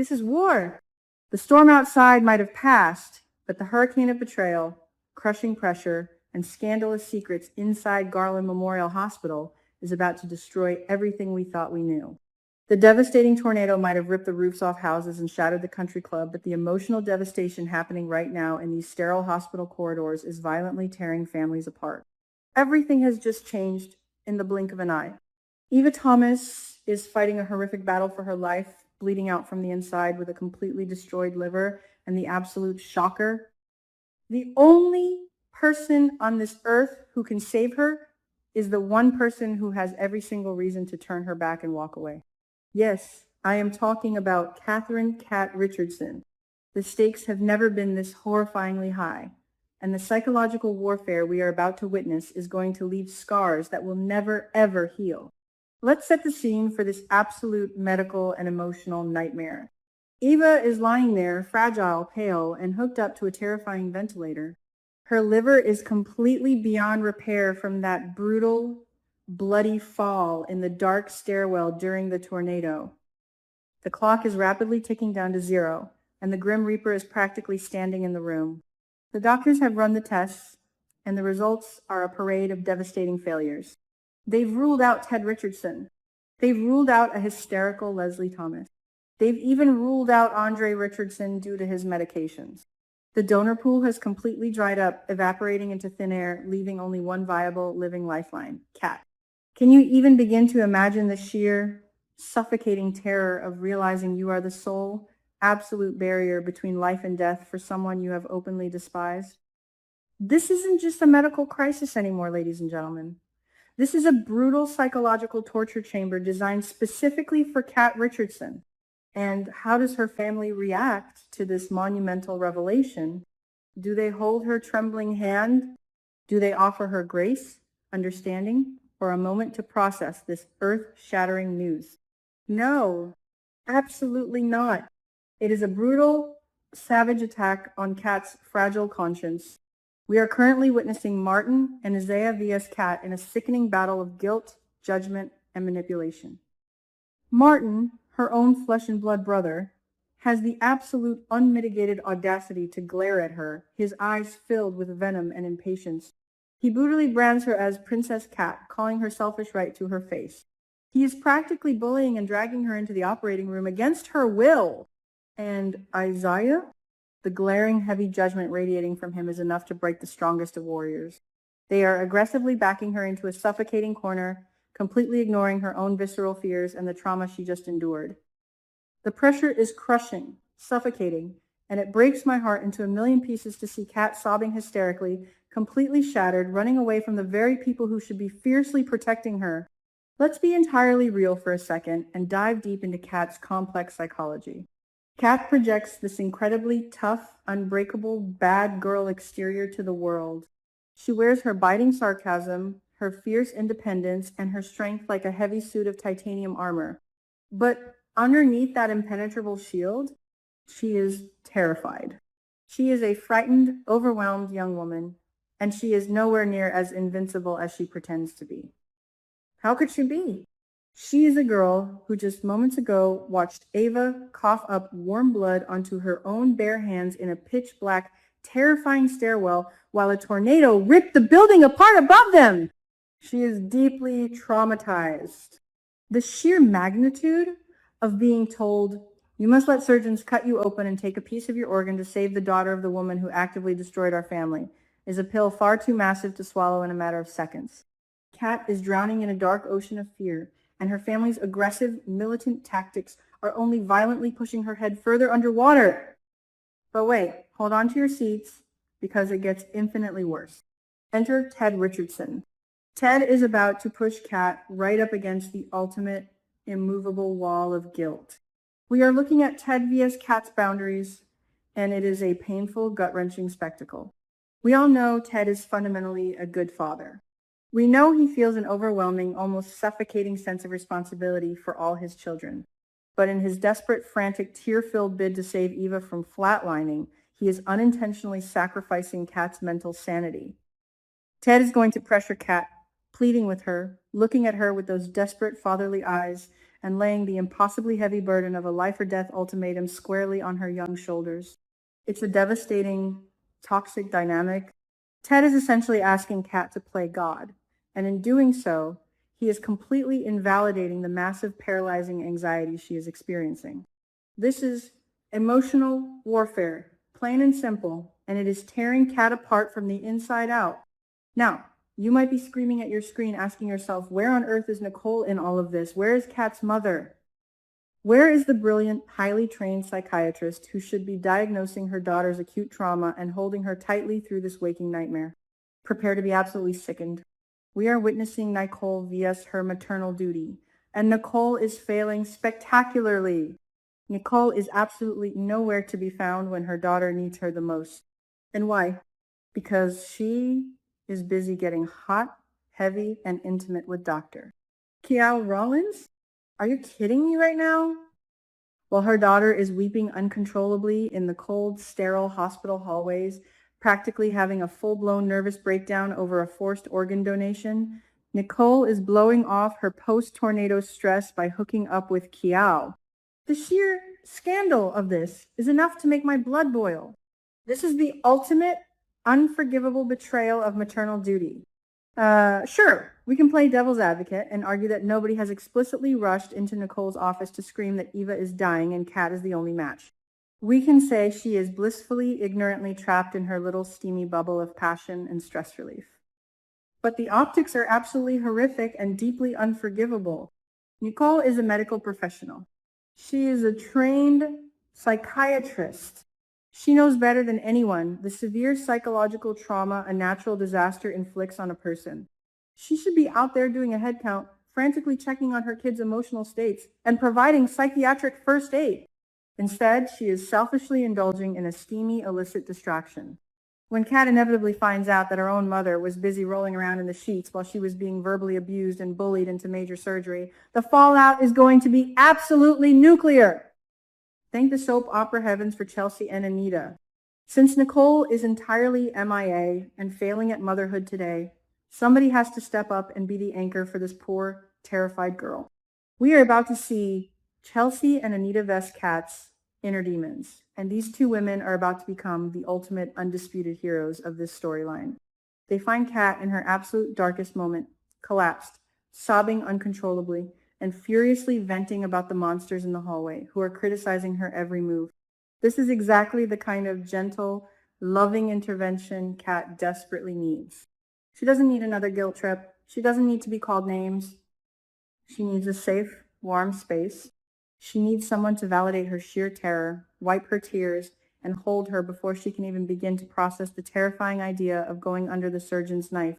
This is war. The storm outside might have passed, but the hurricane of betrayal, crushing pressure, and scandalous secrets inside Garland Memorial Hospital is about to destroy everything we thought we knew. The devastating tornado might have ripped the roofs off houses and shattered the country club, but the emotional devastation happening right now in these sterile hospital corridors is violently tearing families apart. Everything has just changed in the blink of an eye. Eva Thomas is fighting a horrific battle for her life, bleeding out from the inside with a completely destroyed liver, and the absolute shocker. The only person on this earth who can save her is the one person who has every single reason to turn her back and walk away. Yes, I am talking about Catherine "Cat" Richardson. The stakes have never been this horrifyingly high, and the psychological warfare we are about to witness is going to leave scars that will never, ever heal. Let's set the scene for this absolute medical and emotional nightmare. Eva is lying there, fragile, pale, and hooked up to a terrifying ventilator. Her liver is completely beyond repair from that brutal, bloody fall in the dark stairwell during the tornado. The clock is rapidly ticking down to 0, and the Grim Reaper is practically standing in the room. The doctors have run the tests, and the results are a parade of devastating failures. They've ruled out Ted Richardson. They've ruled out a hysterical Leslie Thomas. They've even ruled out Andre Richardson due to his medications. The donor pool has completely dried up, evaporating into thin air, leaving only one viable living lifeline, Cat. Can you even begin to imagine the sheer, suffocating terror of realizing you are the sole, absolute barrier between life and death for someone you have openly despised? This isn't just a medical crisis anymore, ladies and gentlemen. This is a brutal psychological torture chamber designed specifically for Cat Richardson. And how does her family react to this monumental revelation? Do they hold her trembling hand? Do they offer her grace, understanding, or a moment to process this earth-shattering news? No, absolutely not. It is a brutal, savage attack on Cat's fragile conscience. We are currently witnessing Martin and Isaiah vs. Cat in a sickening battle of guilt, judgment, and manipulation. Martin, her own flesh and blood brother, has the absolute unmitigated audacity to glare at her, his eyes filled with venom and impatience. He brutally brands her as Princess Cat, calling her selfish right to her face. He is practically bullying and dragging her into the operating room against her will. And Isaiah? The glaring, heavy judgment radiating from him is enough to break the strongest of warriors. They are aggressively backing her into a suffocating corner, completely ignoring her own visceral fears and the trauma she just endured. The pressure is crushing, suffocating, and it breaks my heart into a million pieces to see Cat sobbing hysterically, completely shattered, running away from the very people who should be fiercely protecting her. Let's be entirely real for a second and dive deep into Cat's complex psychology. Cat projects this incredibly tough, unbreakable, bad girl exterior to the world. She wears her biting sarcasm, her fierce independence, and her strength like a heavy suit of titanium armor. But underneath that impenetrable shield, she is terrified. She is a frightened, overwhelmed young woman, and she is nowhere near as invincible as she pretends to be. How could she be? She is a girl who just moments ago watched Ava cough up warm blood onto her own bare hands in a pitch-black, terrifying stairwell while a tornado ripped the building apart above them. She is deeply traumatized. The sheer magnitude of being told, "You must let surgeons cut you open and take a piece of your organ to save the daughter of the woman who actively destroyed our family," is a pill far too massive to swallow in a matter of seconds. Cat is drowning in a dark ocean of fear, and her family's aggressive, militant tactics are only violently pushing her head further underwater. But wait, hold on to your seats, because it gets infinitely worse. Enter Ted Richardson. Ted is about to push Cat right up against the ultimate, immovable wall of guilt. We are looking at Ted vs. Cat's boundaries, and it is a painful, gut-wrenching spectacle. We all know Ted is fundamentally a good father. We know he feels an overwhelming, almost suffocating sense of responsibility for all his children. But in his desperate, frantic, tear-filled bid to save Eva from flatlining, he is unintentionally sacrificing Cat's mental sanity. Ted is going to pressure Cat, pleading with her, looking at her with those desperate fatherly eyes, and laying the impossibly heavy burden of a life or death ultimatum squarely on her young shoulders. It's a devastating, toxic dynamic. Ted is essentially asking Kat to play God, and in doing so, he is completely invalidating the massive paralyzing anxiety she is experiencing. This is emotional warfare, plain and simple, and it is tearing Kat apart from the inside out. Now, you might be screaming at your screen asking yourself, where on earth is Nicole in all of this? Where is Kat's mother? Where is the brilliant, highly trained psychiatrist who should be diagnosing her daughter's acute trauma and holding her tightly through this waking nightmare? Prepare to be absolutely sickened. We are witnessing Nicole vs. her maternal duty, and Nicole is failing spectacularly. Nicole is absolutely nowhere to be found when her daughter needs her the most. And why? Because she is busy getting hot, heavy, and intimate with Dr. Kiao Rollins? Are you kidding me right now? While her daughter is weeping uncontrollably in the cold, sterile hospital hallways, practically having a full-blown nervous breakdown over a forced organ donation, Nicole is blowing off her post-tornado stress by hooking up with Kiao. The sheer scandal of this is enough to make my blood boil. This is the ultimate, unforgivable betrayal of maternal duty. Sure, we can play devil's advocate and argue that nobody has explicitly rushed into Nicole's office to scream that Eva is dying and Kat is the only match. We can say she is blissfully, ignorantly trapped in her little steamy bubble of passion and stress relief. But the optics are absolutely horrific and deeply unforgivable. Nicole is a medical professional. She is a trained psychiatrist. She knows better than anyone the severe psychological trauma a natural disaster inflicts on a person. She should be out there doing a head count, frantically checking on her kids' emotional states, and providing psychiatric first aid. Instead, she is selfishly indulging in a steamy, illicit distraction. When Kat inevitably finds out that her own mother was busy rolling around in the sheets while she was being verbally abused and bullied into major surgery, the fallout is going to be absolutely nuclear. Thank the soap opera heavens for Chelsea and Anita. Since Nicole is entirely MIA and failing at motherhood today, somebody has to step up and be the anchor for this poor, terrified girl. We are about to see Chelsea and Anita vs. Kat's inner demons, and these two women are about to become the ultimate undisputed heroes of this storyline. They find Kat in her absolute darkest moment, collapsed, sobbing uncontrollably, and furiously venting about the monsters in the hallway who are criticizing her every move. This is exactly the kind of gentle, loving intervention Kat desperately needs. She doesn't need another guilt trip. She doesn't need to be called names. She needs a safe, warm space. She needs someone to validate her sheer terror, wipe her tears, and hold her before she can even begin to process the terrifying idea of going under the surgeon's knife.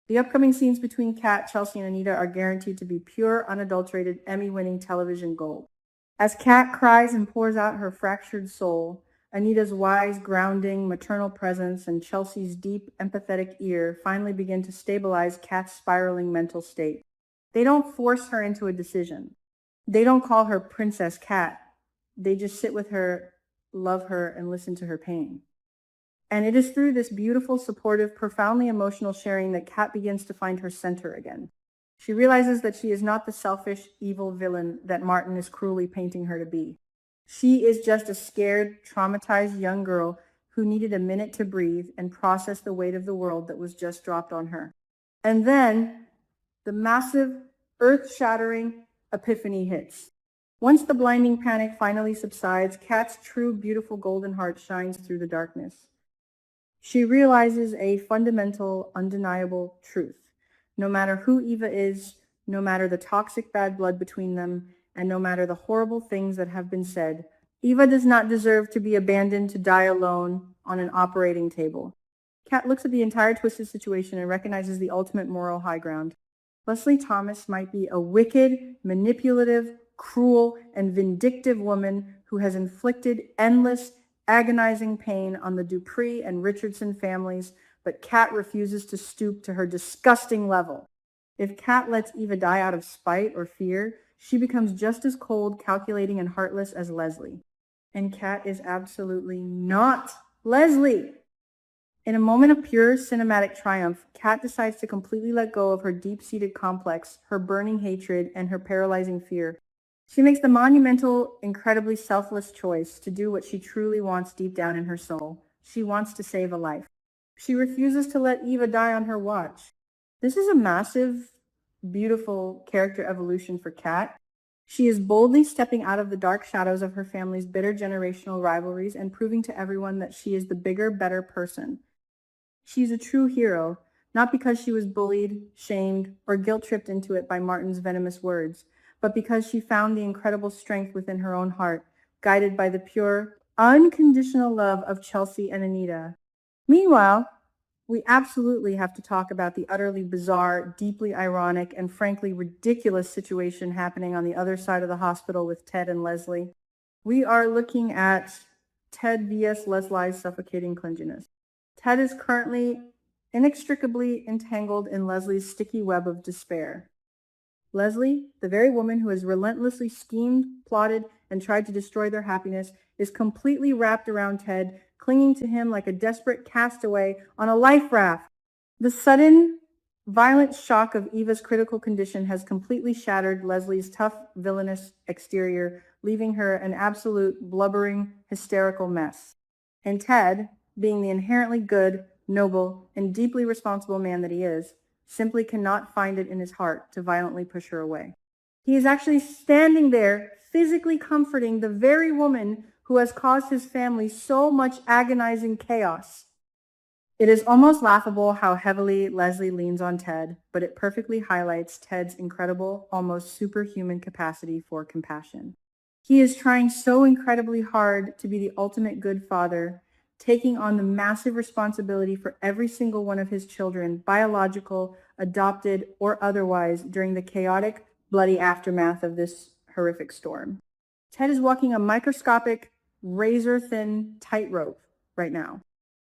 The upcoming scenes between Kat, Chelsea, and Anita are guaranteed to be pure, unadulterated, Emmy-winning television gold. As Kat cries and pours out her fractured soul, Anita's wise, grounding, maternal presence and Chelsea's deep, empathetic ear finally begin to stabilize Kat's spiraling mental state. They don't force her into a decision. They don't call her Princess Kat. They just sit with her, love her, and listen to her pain. And it is through this beautiful, supportive, profoundly emotional sharing that Kat begins to find her center again. She realizes that she is not the selfish, evil villain that Martin is cruelly painting her to be. She is just a scared, traumatized young girl who needed a minute to breathe and process the weight of the world that was just dropped on her. And then the massive, earth-shattering epiphany hits. Once the blinding panic finally subsides, Kat's true, beautiful golden heart shines through the darkness. She realizes a fundamental, undeniable truth. No matter who Eva is, no matter the toxic bad blood between them, and no matter the horrible things that have been said, Eva does not deserve to be abandoned to die alone on an operating table. Kat looks at the entire twisted situation and recognizes the ultimate moral high ground. Leslie Thomas might be a wicked, manipulative, cruel, and vindictive woman who has inflicted endless, agonizing pain on the Dupree and Richardson families, but Kat refuses to stoop to her disgusting level. If Kat lets Eva die out of spite or fear, she becomes just as cold, calculating, and heartless as Leslie. And Kat is absolutely not Leslie. In a moment of pure cinematic triumph, Kat decides to completely let go of her deep-seated complex, her burning hatred, and her paralyzing fear. She makes the monumental, incredibly selfless choice to do what she truly wants deep down in her soul. She wants to save a life. She refuses to let Eva die on her watch. This is a massive, beautiful character evolution for Kat. She is boldly stepping out of the dark shadows of her family's bitter generational rivalries and proving to everyone that she is the bigger, better person. She's a true hero, not because she was bullied, shamed, or guilt-tripped into it by Martin's venomous words, but because she found the incredible strength within her own heart, guided by the pure, unconditional love of Chelsea and Anita. Meanwhile, we absolutely have to talk about the utterly bizarre, deeply ironic, and frankly ridiculous situation happening on the other side of the hospital with Ted and Leslie. We are looking at Ted vs. Leslie's suffocating clinginess. Ted is currently inextricably entangled in Leslie's sticky web of despair. Leslie, the very woman who has relentlessly schemed, plotted, and tried to destroy their happiness, is completely wrapped around Ted, clinging to him like a desperate castaway on a life raft. The sudden, violent shock of Eva's critical condition has completely shattered Leslie's tough, villainous exterior, leaving her an absolute blubbering, hysterical mess. And Ted, being the inherently good, noble, and deeply responsible man that he is, simply cannot find it in his heart to violently push her away. He is actually standing there, physically comforting the very woman who has caused his family so much agonizing chaos. It is almost laughable how heavily Leslie leans on Ted, but it perfectly highlights Ted's incredible, almost superhuman capacity for compassion. He is trying so incredibly hard to be the ultimate good father, taking on the massive responsibility for every single one of his children, biological, adopted, or otherwise, during the chaotic, bloody aftermath of this horrific storm. Ted is walking a microscopic, razor-thin tightrope right now.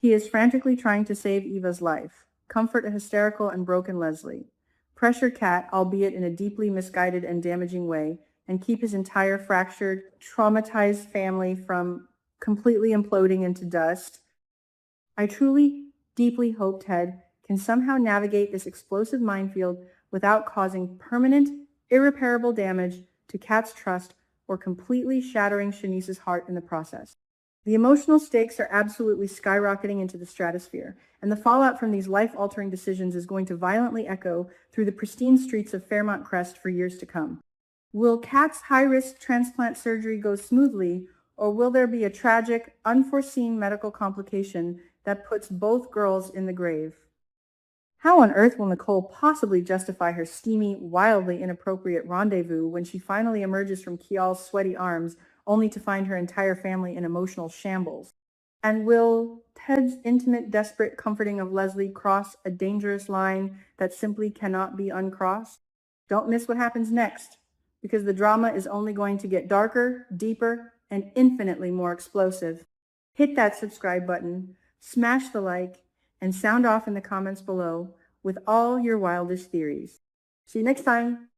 He is frantically trying to save Eva's life, comfort a hysterical and broken Leslie, pressure Kat, albeit in a deeply misguided and damaging way, and keep his entire fractured, traumatized family from completely imploding into dust. I truly, deeply hope Ted can somehow navigate this explosive minefield without causing permanent, irreparable damage to Kat's trust or completely shattering Shanice's heart in the process. The emotional stakes are absolutely skyrocketing into the stratosphere, and the fallout from these life-altering decisions is going to violently echo through the pristine streets of Fairmont Crest for years to come. Will Kat's high-risk transplant surgery go smoothly, or will there be a tragic, unforeseen medical complication that puts both girls in the grave? How on earth will Nicole possibly justify her steamy, wildly inappropriate rendezvous when she finally emerges from Kial's sweaty arms, only to find her entire family in emotional shambles? And will Ted's intimate, desperate comforting of Leslie cross a dangerous line that simply cannot be uncrossed? Don't miss what happens next, because the drama is only going to get darker, deeper, and infinitely more explosive. Hit that subscribe button, smash the like, and sound off in the comments below with all your wildest theories. See you next time.